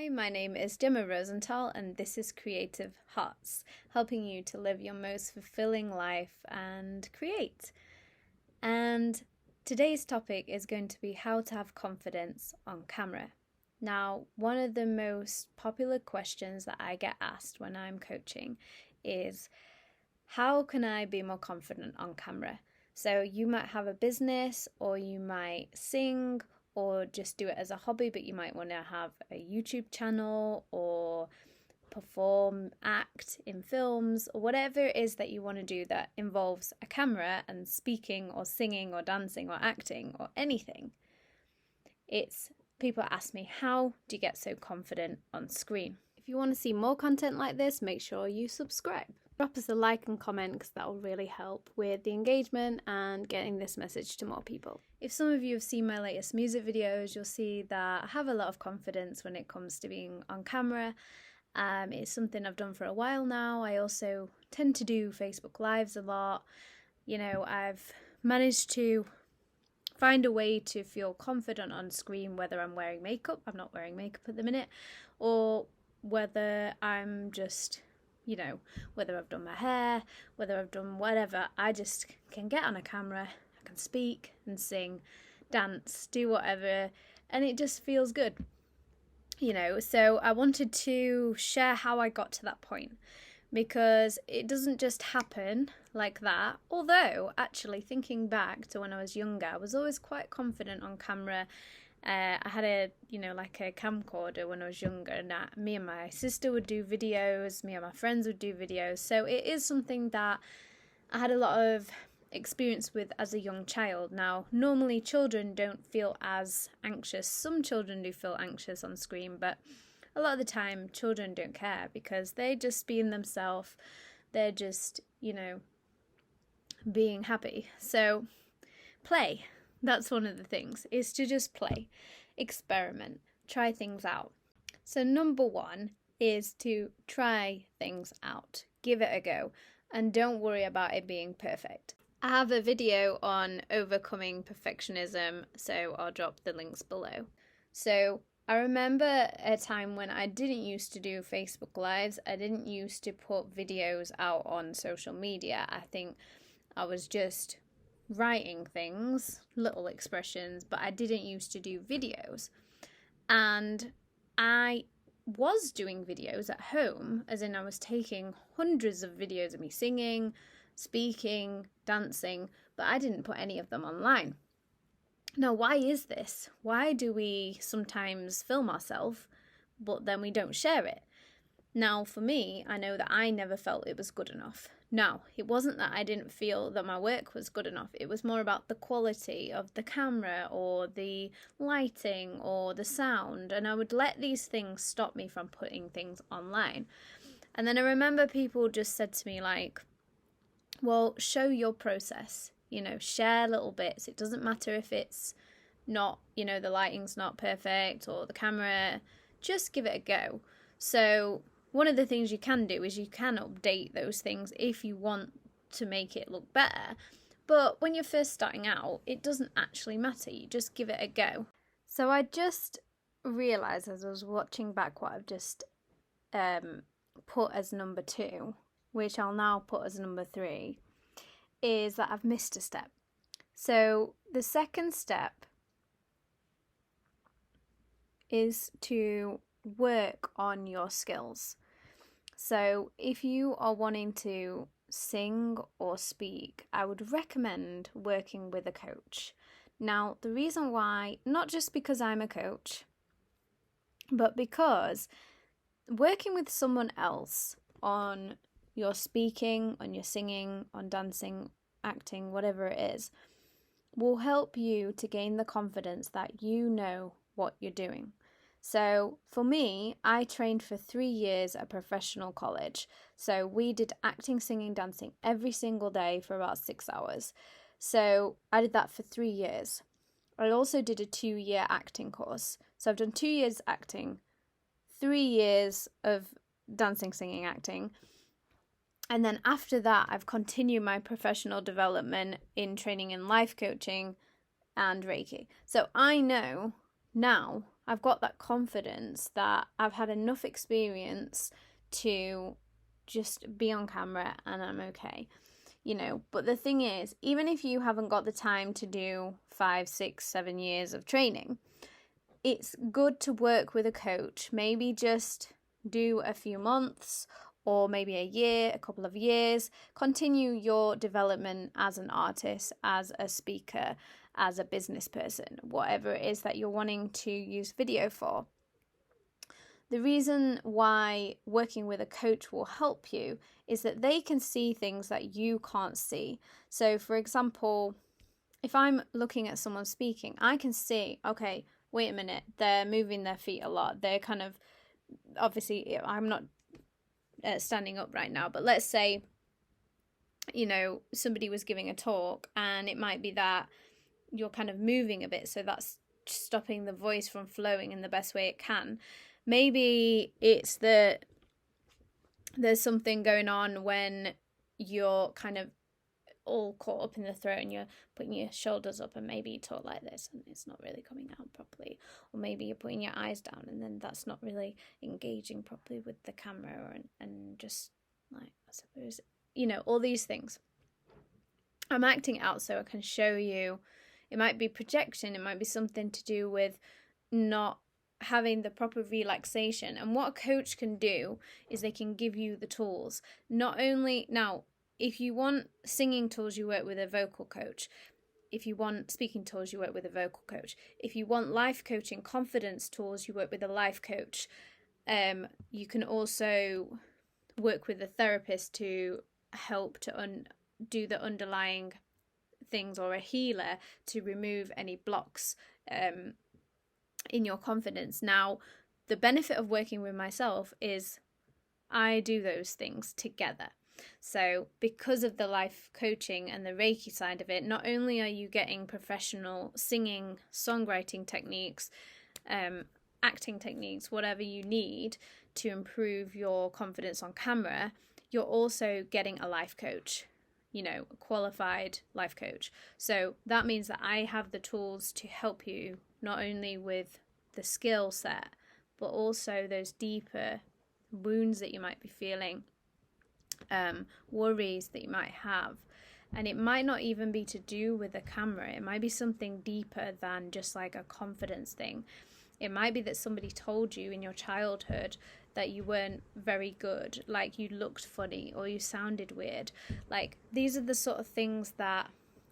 my name is Jemma Rosenthal and this is Creative Hearts, helping you to live your most fulfilling life and create. And today's topic is going to be how to have confidence on camera. Now, one of the most popular questions that I get asked when I'm coaching is, how can I be more confident on camera? So you might have a business, or you might sing, or just do it as a hobby, but you might want to have a YouTube channel or perform, act in films, or whatever it is that you want to do that involves a camera and speaking or singing or dancing or acting or anything. People ask me, how do you get so confident on screen? If you want to see more content like this, make sure you subscribe. Drop us a like and comment because that will really help with the engagement and getting this message to more people. If some of you have seen my latest music videos, you'll see that I have a lot of confidence when it comes to being on camera. It's something I've done for a while now. I also tend to do Facebook Lives a lot. I've managed to find a way to feel confident on screen, whether I'm wearing makeup, I'm not wearing makeup at the minute, or whether I'm just, whether I've done my hair, whether I've done whatever, I just can get on a camera, I can speak and sing, dance, do whatever, and it just feels good, So I wanted to share how I got to that point, because it doesn't just happen like that. Although, actually, thinking back to when I was younger, I was always quite confident on camera. I had a camcorder when I was younger, and me and my sister would do videos, me and my friends would do videos. So it is something that I had a lot of experience with as a young child. Now, normally children don't feel as anxious. Some children do feel anxious on screen, but a lot of the time children don't care because they're just being themselves. They're just, being happy. So play. That's one of the things, is to just play, experiment, try things out. So number one is to try things out. Give it a go and don't worry about it being perfect. I have a video on overcoming perfectionism, so I'll drop the links below. So I remember a time when I didn't used to do Facebook Lives. I didn't used to put videos out on social media. I think I was just writing things, little expressions, but I didn't used to do videos. And I was doing videos at home, as in I was taking hundreds of videos of me singing, speaking, dancing, but I didn't put any of them online. Now, why is this? Why do we sometimes film ourselves, but then we don't share it? Now, for me, I know that I never felt it was good enough. Now, it wasn't that I didn't feel that my work was good enough. It was more about the quality of the camera or the lighting or the sound. And I would let these things stop me from putting things online. And then I remember people just said to me well, show your process, share little bits. It doesn't matter if it's not, the lighting's not perfect or the camera, just give it a go. So one of the things you can do is you can update those things if you want to make it look better. But when you're first starting out, it doesn't actually matter. You just give it a go. So I just realised as I was watching back what I've just put as number 2, which I'll now put as number 3, is that I've missed a step. So the second step is to work on your skills. So if you are wanting to sing or speak, I would recommend working with a coach. Now, the reason why, not just because I'm a coach, but because working with someone else on your speaking, on your singing, on dancing, acting, whatever it is, will help you to gain the confidence that you know what you're doing. So for me, I trained for 3 years at professional college. So we did acting, singing, dancing every single day for about 6 hours. So I did that for 3 years. I also did a 2-year acting course. So I've done 2 years acting, 3 years of dancing, singing, acting. And then after that, I've continued my professional development in training in life coaching and Reiki. So I know now I've got that confidence that I've had enough experience to just be on camera and I'm okay. But the thing is, even if you haven't got the time to do 5, 6, 7 years of training, it's good to work with a coach. Maybe just do a few months or maybe a year, a couple of years. Continue your development as an artist, as a speaker, as a business person, whatever it is that you're wanting to use video for. The reason why working with a coach will help you is that they can see things that you can't see. So, for example, if I'm looking at someone speaking, I can see, okay, wait a minute, they're moving their feet a lot. They're kind of, obviously, I'm not standing up right now, but let's say, somebody was giving a talk and it might be that you're kind of moving a bit, so that's stopping the voice from flowing in the best way it can. Maybe it's that there's something going on when you're kind of all caught up in the throat and you're putting your shoulders up and maybe you talk like this and it's not really coming out properly, or maybe you're putting your eyes down and then that's not really engaging properly with the camera, and just like, I suppose, all these things. I'm acting out so I can show you. It might be projection, it might be something to do with not having the proper relaxation. And what a coach can do is they can give you the tools. Not only, now, if you want singing tools, you work with a vocal coach. If you want speaking tools, you work with a vocal coach. If you want life coaching, confidence tools, you work with a life coach. You can also work with a therapist to help to do the underlying things, or a healer to remove any blocks in your confidence. Now, the benefit of working with myself is I do those things together. So because of the life coaching and the Reiki side of it, not only are you getting professional singing, songwriting techniques, acting techniques, whatever you need to improve your confidence on camera, you're also getting a life coach, a qualified life coach. So that means that I have the tools to help you not only with the skill set, but also those deeper wounds that you might be feeling, worries that you might have. And it might not even be to do with the camera. It might be something deeper than just like a confidence thing. It might be that somebody told you in your childhood that you weren't very good, like you looked funny or you sounded weird. Like, these are the sort of things that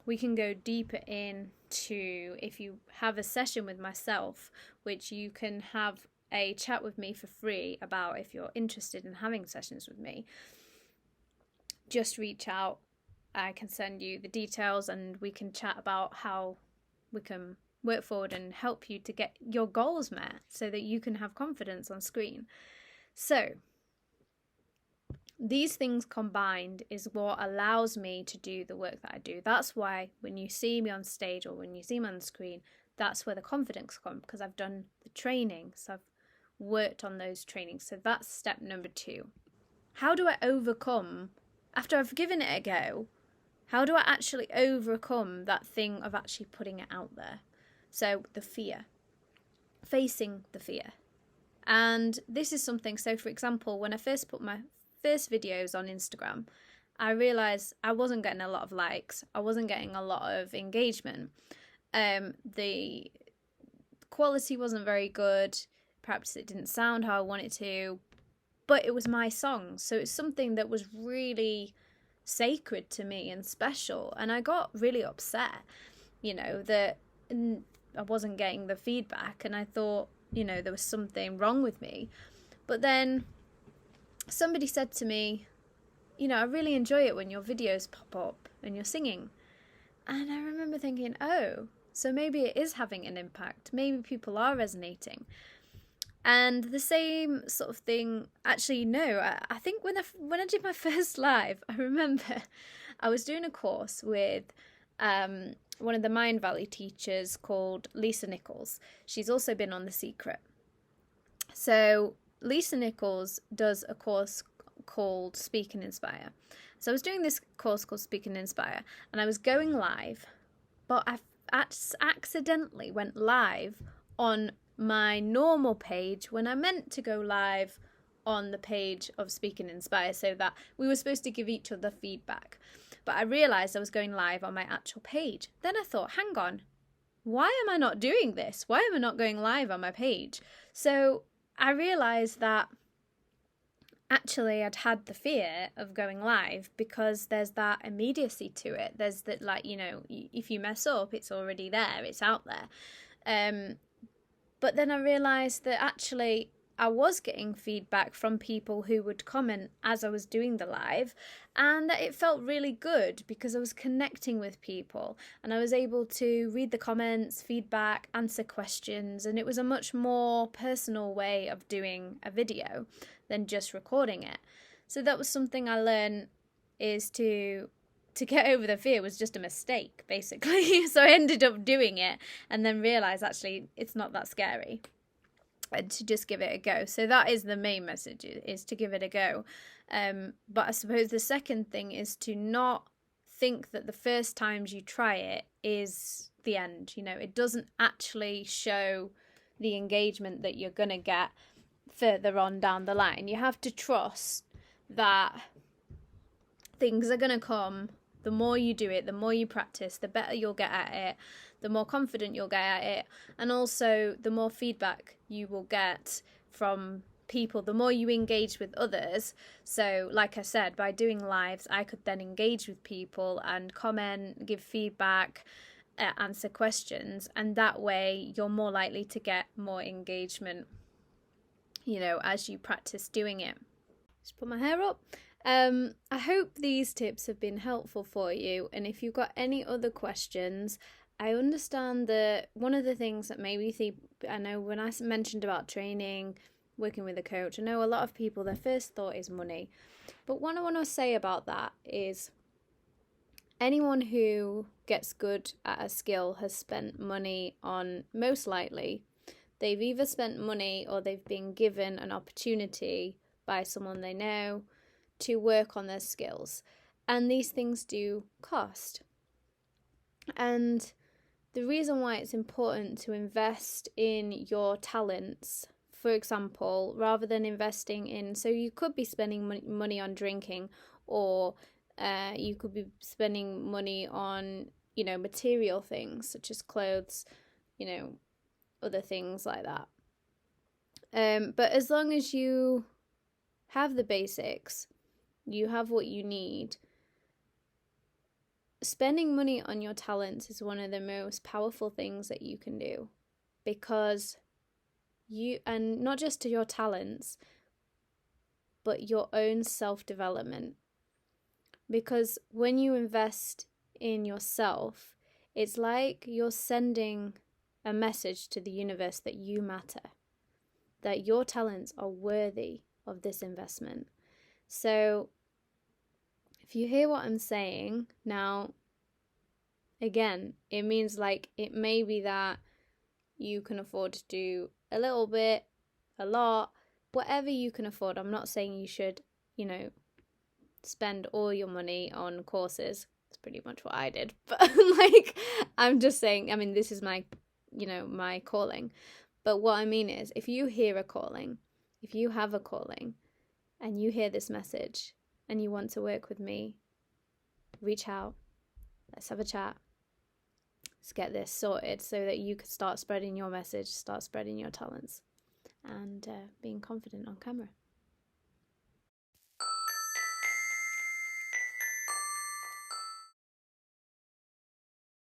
we can go deeper into if you have a session with myself, which you can have a chat with me for free about if you're interested in having sessions with me. Just reach out. I can send you the details and we can chat about how we can work forward and help you to get your goals met so that you can have confidence on screen. So these things combined is what allows me to do the work that I do. That's why when you see me on stage or when you see me on the screen, that's where the confidence comes, because I've done the training. So I've worked on those trainings. So that's step number 2. How do I overcome, after I've given it a go, how do I actually overcome that thing of actually putting it out there? So the fear, facing the fear. And this is something, so for example, when I first put my first videos on Instagram, I realised I wasn't getting a lot of likes. I wasn't getting a lot of engagement. The quality wasn't very good. Perhaps it didn't sound how I wanted to, but it was my song. So it's something that was really sacred to me and special. And I got really upset, that I wasn't getting the feedback. And I thought, there was something wrong with me. But then somebody said to me, I really enjoy it when your videos pop up and you're singing. And I remember thinking, oh, so maybe it is having an impact. Maybe people are resonating. And the same sort of thing, actually, no, I think when I did my first live, I remember I was doing a course with one of the Mind Valley teachers called Lisa Nichols. She's also been on The Secret. So Lisa Nichols does a course called Speak and Inspire. So I was doing this course called Speak and Inspire, and I was going live, but I accidentally went live on my normal page when I meant to go live on the page of Speak and Inspire, so that we were supposed to give each other feedback. But I realised I was going live on my actual page. Then I thought, hang on, why am I not doing this? Why am I not going live on my page? So I realised that actually I'd had the fear of going live because there's that immediacy to it. There's that, like, you know, if you mess up, it's already there, it's out there. But then I realised that actually I was getting feedback from people who would comment as I was doing the live, and that it felt really good because I was connecting with people and I was able to read the comments, feedback, answer questions, and it was a much more personal way of doing a video than just recording it. So that was something I learned, is to get over the fear was just a mistake, basically. So I ended up doing it and then realised actually it's not that scary, and to just give it a go. So that is the main message, is to give it a go. But I suppose the second thing is to not think that the first times you try it is the end. You know, it doesn't actually show the engagement that you're going to get further on down the line. You have to trust that things are going to come. The more you do it, the more you practice, the better you'll get at it, the more confident you'll get at it, and also the more feedback you will get from people, the more you engage with others. So like I said, by doing lives, I could then engage with people and comment, give feedback, answer questions, and that way you're more likely to get more engagement, you know, as you practice doing it. Just put my hair up. I hope these tips have been helpful for you, and if you've got any other questions, I understand that one of the things that maybe I know when I mentioned about training, working with a coach, I know a lot of people, their first thought is money. But what I want to say about that is anyone who gets good at a skill has spent money on, most likely, they've either spent money or they've been given an opportunity by someone they know to work on their skills. And these things do cost. And the reason why it's important to invest in your talents, for example, rather than investing in, so you could be spending money on drinking, or you could be spending money on, you know, material things such as clothes, you know, other things like that. But as long as you have the basics, you have what you need, spending money on your talents is one of the most powerful things that you can do, because you, and not just to your talents, but your own self-development. Because when you invest in yourself, it's like you're sending a message to the universe that you matter, that your talents are worthy of this investment. So if you hear what I'm saying now, again, it means like it may be that you can afford to do a little bit, a lot, whatever you can afford. I'm not saying you should, you know, spend all your money on courses. That's pretty much what I did. But like, I'm just saying, I mean, this is my, you know, my calling. But what I mean is, if you hear a calling, if you have a calling and you hear this message and you want to work with me, reach out. Let's have a chat. Let's get this sorted so that you can start spreading your message, start spreading your talents, and being confident on camera.